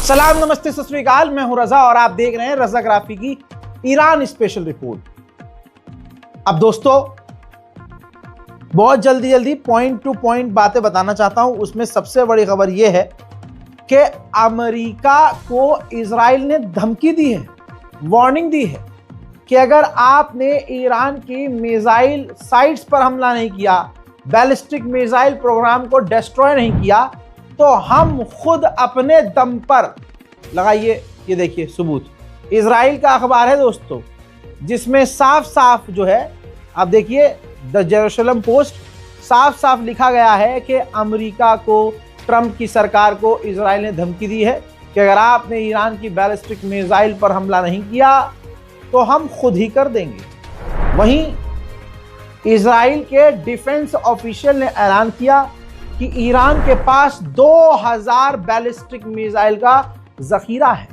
सलाम, नमस्ते, सत श्री अकाल। मैं हूं रजा और आप देख रहे हैं रजाग्राफी की ईरान स्पेशल रिपोर्ट। अब दोस्तों, बहुत जल्दी पॉइंट टू पॉइंट बातें बताना चाहता हूं। उसमें सबसे बड़ी खबर यह है कि अमेरिका को इजराइल ने धमकी दी है, वार्निंग दी है कि अगर आपने ईरान की मिसाइल साइट्स पर हमला नहीं किया, बैलिस्टिक मिसाइल प्रोग्राम को डिस्ट्रॉय नहीं किया, तो हम खुद अपने दम पर, लगाइए ये देखिए सबूत, इजराइल का अखबार है दोस्तों, जिसमें साफ साफ जो है, आप देखिए द जेरूशलम पोस्ट, साफ साफ लिखा गया है कि अमेरिका को, ट्रंप की सरकार को इजराइल ने धमकी दी है कि अगर आपने ईरान की बैलिस्टिक मिसाइल पर हमला नहीं किया तो हम खुद ही कर देंगे। वहीं इजराइल के डिफेंस ऑफिशियल ने ऐलान किया कि ईरान के पास 2000 बैलिस्टिक मिसाइल का जखीरा है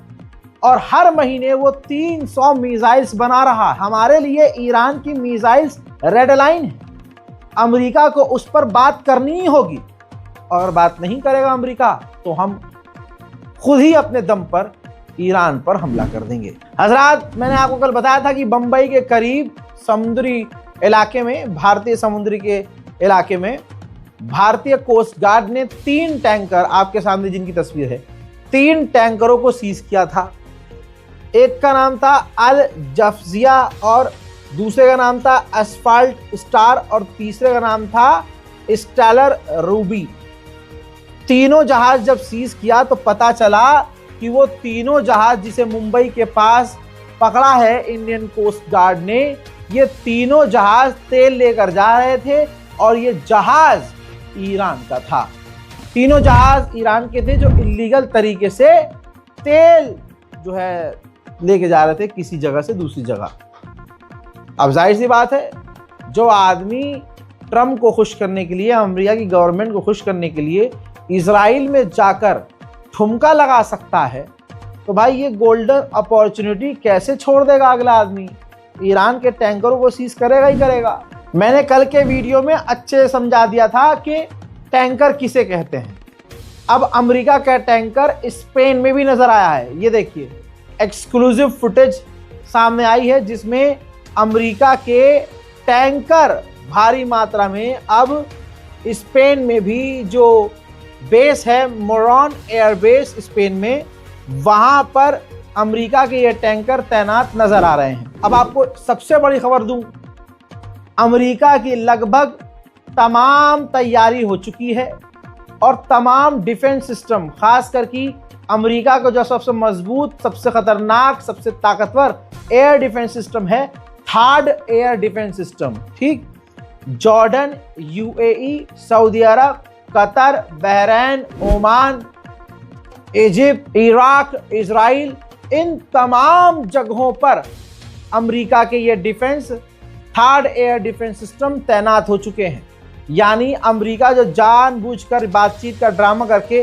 और हर महीने वो 300 मिसाइल्स बना रहा है। हमारे लिए ईरान की मिसाइल्स रेड लाइन है, अमेरिका को उस पर बात करनी ही होगी। और बात नहीं करेगा अमेरिका तो हम खुद ही अपने दम पर ईरान पर हमला कर देंगे। हजरात, मैंने आपको कल बताया था कि बंबई के करीब समुद्री इलाके में, भारतीय समुद्री के इलाके में, भारतीय कोस्ट गार्ड ने 3 टैंकर, आपके सामने जिनकी तस्वीर है, 3 टैंकरों को सीज किया था। एक का नाम था अल जफ्जिया और दूसरे का नाम था एस्फाल्ट स्टार और तीसरे का नाम था स्टेलर रूबी। तीनों जहाज जब सीज किया तो पता चला कि वो तीनों जहाज जिसे मुंबई के पास पकड़ा है इंडियन कोस्ट गार्ड ने, ये तीनों जहाज तेल लेकर जा रहे थे और ये जहाज ईरान का था। तीनों जहाज ईरान के थे जो इलीगल तरीके से तेल जो है लेके जा रहे थे किसी जगह से दूसरी जगह। अब जाहिर सी बात है, जो आदमी ट्रंप को खुश करने के लिए, अमेरिका की गवर्नमेंट को खुश करने के लिए इजराइल में जाकर ठुमका लगा सकता है, तो भाई ये गोल्डन अपॉर्चुनिटी कैसे छोड़ देगा अगला आदमी? ईरान के टैंकरों को सीज करेगा ही करेगा। मैंने कल के वीडियो में अच्छे से समझा दिया था कि टैंकर किसे कहते हैं। अब अमेरिका का टैंकर स्पेन में भी नजर आया है। ये देखिए, एक्सक्लूसिव फुटेज सामने आई है जिसमें अमेरिका के टैंकर भारी मात्रा में अब स्पेन में भी, जो बेस है मोरॉन एयरबेस स्पेन में, वहां पर अमेरिका के ये टैंकर तैनात नजर आ रहे हैं। अब आपको सबसे बड़ी खबर दूं, अमेरिका की लगभग तमाम तैयारी हो चुकी है और तमाम डिफेंस सिस्टम, खास करके अमेरिका का जो सबसे मजबूत, सबसे खतरनाक, सबसे ताकतवर एयर डिफेंस सिस्टम है, थर्ड एयर डिफेंस सिस्टम, ठीक, जॉर्डन, यूएई, सऊदी अरब, Qatar, Bahrain, Oman, Egypt, Iraq, Israel, इन तमाम जगहों पर अमेरिका के ये defence, third air defence system तैनात हो चुके हैं। यानी अमेरिका जो जानबूझकर बातचीत का ड्रामा करके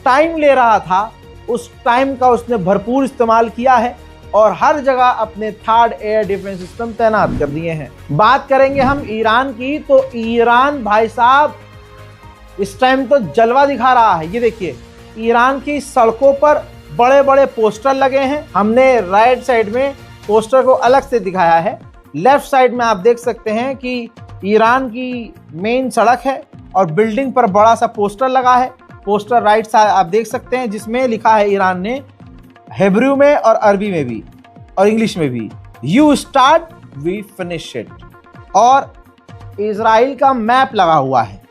टाइम ले रहा था, उस टाइम का उसने भरपूर इस्तेमाल किया है और हर जगह अपने थर्ड एयर डिफेंस सिस्टम तैनात कर दिए हैं। बात करेंगे हम ईरान की, तो ईरान भाई साहब इस टाइम तो जलवा दिखा रहा है। ये देखिए, ईरान की सड़कों पर बड़े बड़े पोस्टर लगे हैं। हमने राइट साइड में पोस्टर को अलग से दिखाया है। लेफ्ट साइड में आप देख सकते हैं कि ईरान की मेन सड़क है और बिल्डिंग पर बड़ा सा पोस्टर लगा है। पोस्टर राइट साइड आप देख सकते हैं जिसमें लिखा है ईरान ने, हिब्रू में और अरबी में भी और इंग्लिश में भी, you start we finish it. और इजराइल का मैप लगा हुआ है,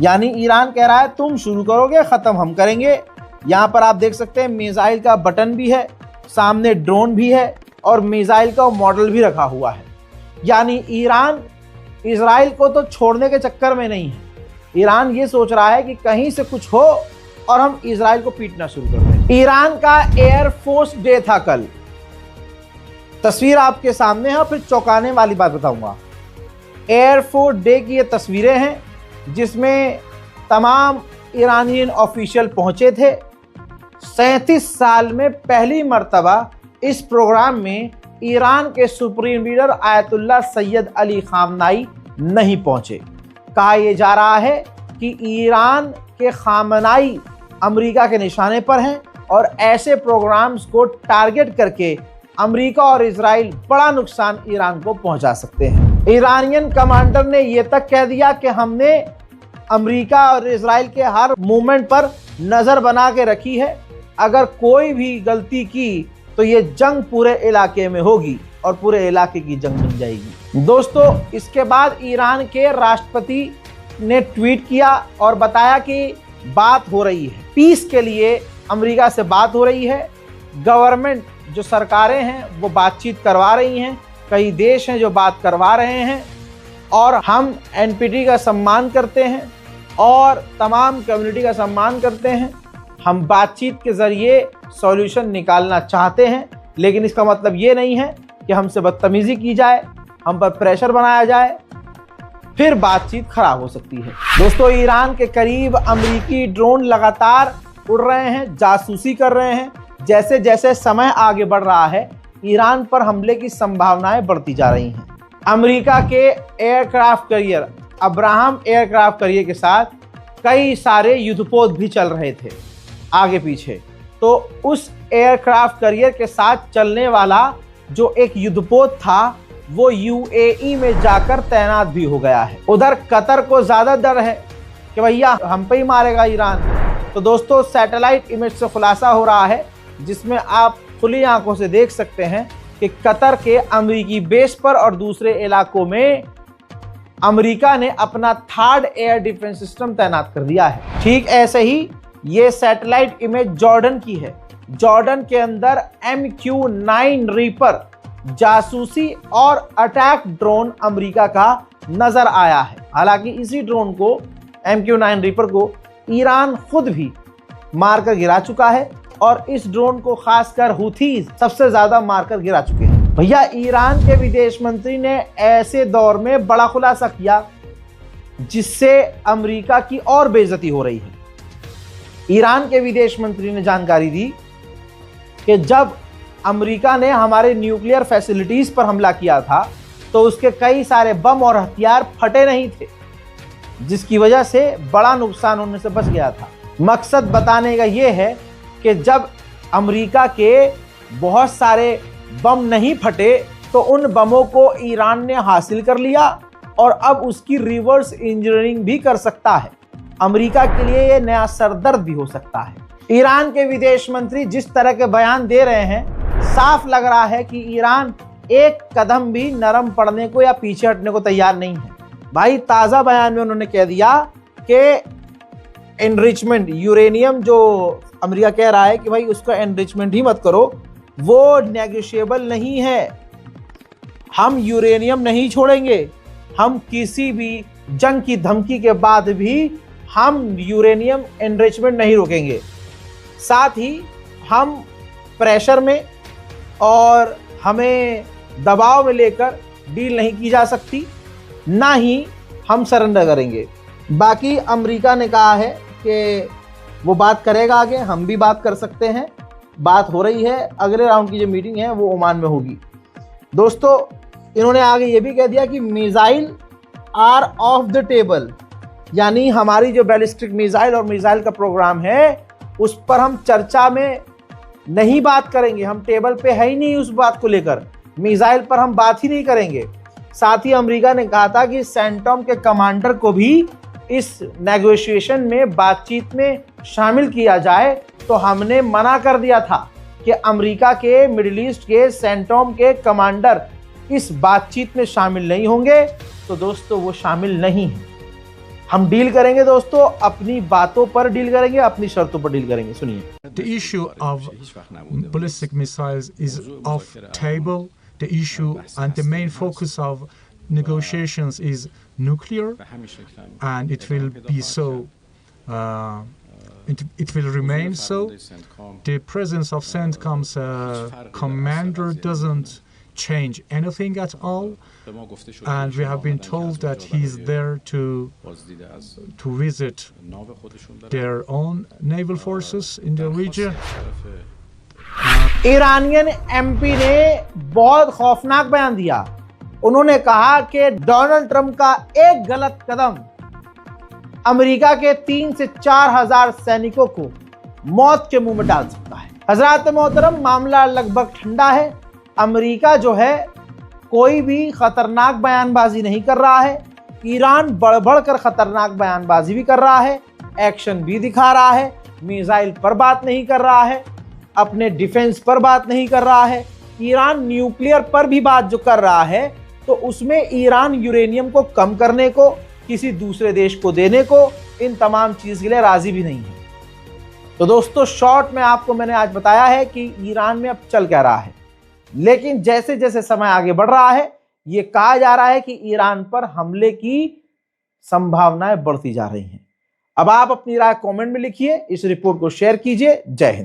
यानी ईरान कह रहा है तुम शुरू करोगे, खत्म हम करेंगे। यहाँ पर आप देख सकते हैं मिसाइल का बटन भी है, सामने ड्रोन भी है और मिसाइल का मॉडल भी रखा हुआ है। यानी ईरान इजराइल को तो छोड़ने के चक्कर में नहीं है। ईरान ये सोच रहा है कि कहीं से कुछ हो और हम इजराइल को पीटना शुरू कर दें। ईरान का एयरफोर्स डे था कल, तस्वीर आपके सामने है। फिर चौंकाने वाली बात बताऊंगा। एयरफोर्स डे की ये तस्वीरें हैं जिसमें तमाम ईरानियन ऑफिशियल पहुंचे थे। 37 साल में पहली मर्तबा इस प्रोग्राम में ईरान के supreme leader Ayatollah Syed Ali खामनाई नहीं पहुंचे। कहा यह जा रहा है कि ईरान के खामनाई अमेरिका के निशाने पर हैं और ऐसे प्रोग्राम्स को टारगेट करके अमेरिका और इजराइल बड़ा नुकसान ईरान को पहुंचा सकते हैं। ईरानियन कमांडर ने यह तक कह दिया कि हमने अमेरिका और इजराइल के हर मूवमेंट पर नजर बना के रखी है, अगर कोई भी गलती की तो ये जंग पूरे इलाके में होगी और पूरे इलाके की जंग बन जाएगी। दोस्तों, इसके बाद ईरान के राष्ट्रपति ने ट्वीट किया और बताया कि बात हो रही है, पीस के लिए अमेरिका से बात हो रही है, गवर्नमेंट जो सरकारें हैं वो बातचीत करवा रही हैं, कई देश हैं जो बात करवा रहे हैं और हम एनपीटी का सम्मान करते हैं और तमाम कम्युनिटी का सम्मान करते हैं। हम बातचीत के ज़रिए सॉल्यूशन निकालना चाहते हैं, लेकिन इसका मतलब ये नहीं है कि हमसे बदतमीज़ी की जाए, हम पर प्रेशर बनाया जाए, फिर बातचीत खराब हो सकती है। दोस्तों, ईरान के करीब अमेरिकी ड्रोन लगातार उड़ रहे हैं, जासूसी कर रहे हैं। जैसे जैसे समय आगे बढ़ रहा है, ईरान पर हमले की संभावनाएं बढ़ती जा रही हैं। अमेरिका के aircraft carrier Abraham aircraft carrier के साथ कई सारे युद्धपोत भी चल रहे थे आगे पीछे, तो उस एयरक्राफ्ट कैरियर के साथ चलने वाला जो एक युद्धपोत था वो यूएई में जाकर तैनात भी हो गया है। उधर कतर को ज्यादा डर है कि भैया हम पे ही मारेगा ईरान। तो दोस्तों, सैटेलाइट इमेज से खुलासा हो रहा है, जिसमें आप खुली आंखों से देख सकते हैं कि कतर के अमेरिकी बेस पर और दूसरे इलाकों में अमेरिका ने अपना थर्ड एयर डिफेंस सिस्टम तैनात कर दिया है। ठीक ऐसे ही ये सैटेलाइट इमेज जॉर्डन की है। जॉर्डन के अंदर MQ-9 रीपर जासूसी और अटैक ड्रोन अमेरिका का नजर आया है। हालांकि इसी ड्रोन को MQ-9 रीपर को ईरान खुद भी मारकर गिरा चुका है और इस ड्रोन को खासकर हुथीज सबसे ज्यादा मारकर गिरा चुके हैं। भैया, ईरान के विदेश मंत्री ने ऐसे दौर में बड़ा खुलासा किया जिससे अमेरिका की और बेइज्जती हो रही है। ईरान के विदेश मंत्री ने जानकारी दी कि जब अमेरिका ने हमारे न्यूक्लियर फैसिलिटीज पर हमला किया था तो उसके कई सारे बम और हथियार फटे नहीं थे, जिसकी वजह से बड़ा नुकसान होने से बच गया था। मकसद बताने का यह है कि जब अमेरिका के बहुत सारे बम नहीं फटे तो उन बमों को ईरान ने हासिल कर लिया और अब उसकी रिवर्स इंजीनियरिंग भी कर सकता है। अमेरिका के लिए यह नया सरदर्द भी हो सकता है। ईरान के विदेश मंत्री जिस तरह के बयान दे रहे हैं, साफ लग रहा है कि ईरान एक कदम भी नरम पड़ने को या पीछे हटने को तैयार नहीं है। भाई, ताज़ा बयान में उन्होंने कह दिया कि एनरिचमेंट यूरेनियम जो अमेरिका कह रहा है कि भाई उसका एनरिचमेंट ही मत करो, वो नेगोशिएबल नहीं है। हम यूरेनियम नहीं छोड़ेंगे, हम किसी भी जंग की धमकी के बाद भी हम यूरेनियम एनरिचमेंट नहीं रोकेंगे। साथ ही हम प्रेशर में और हमें दबाव में लेकर डील नहीं की जा सकती, ना ही हम सरेंडर करेंगे। बाकी अमेरिका ने कहा है कि वो बात करेगा आगे, हम भी बात कर सकते हैं। बात हो रही है, अगले राउंड की जो मीटिंग है वो ओमान में होगी। दोस्तों, इन्होंने आगे ये भी कह दिया कि missile are off the table, यानी हमारी जो बैलिस्टिक मिसाइल और मिसाइल का प्रोग्राम है उस पर हम चर्चा में नहीं बात करेंगे, हम टेबल पे है ही नहीं उस बात को लेकर, मिसाइल पर हम बात ही नहीं करेंगे। साथ ही अमेरिका ने कहा था कि सेंटॉम के कमांडर को भी इस नेगोशिएशन में बातचीत में शामिल किया जाए, तो हमने मना कर दिया था कि अमेरिका के मिडिल ईस्ट के सेंटॉम के कमांडर इस बातचीत में शामिल नहीं होंगे। तो दोस्तों, वो शामिल नहीं है। हम डील करेंगे दोस्तों, अपनी बातों पर डील करेंगे, अपनी शर्तों पर डील करेंगे। सुनिए। The issue of ballistic missiles is off table. The issue and the main focus of negotiations is nuclear, and it will be so. It will remain so. The presence of CENTCOM's commander doesn't change anything at all, and we have been told that he's there to visit their own naval forces in the region. Iranian MP ने बहुत खौफनाक बयान दिया। उन्होंने कहा कि Donald Trump का एक गलत कदम अमेरिका के 3 से 4 हजार सैनिकों को मौत के मुंह में डाल सकता है। हजरात मोहतरम, मामला लगभग ठंडा है। अमेरिका जो है कोई भी खतरनाक बयानबाजी नहीं कर रहा है। ईरान बढ़ बढ़ कर खतरनाक बयानबाजी भी कर रहा है, एक्शन भी दिखा रहा है, मिसाइल पर बात नहीं कर रहा है, अपने डिफेंस पर बात नहीं कर रहा है। ईरान न्यूक्लियर पर भी बात जो कर रहा है तो उसमें ईरान यूरेनियम को कम करने को, किसी दूसरे देश को देने को, इन तमाम चीज के लिए राजी भी नहीं है। तो दोस्तों, शॉर्ट में आपको मैंने आज बताया है कि ईरान में अब चल क्या रहा है, लेकिन जैसे जैसे समय आगे बढ़ रहा है ये कहा जा रहा है कि ईरान पर हमले की संभावनाएं बढ़ती जा रही हैं। अब आप अपनी राय कमेंट में लिखिए, इस रिपोर्ट को शेयर कीजिए। जय हिंद।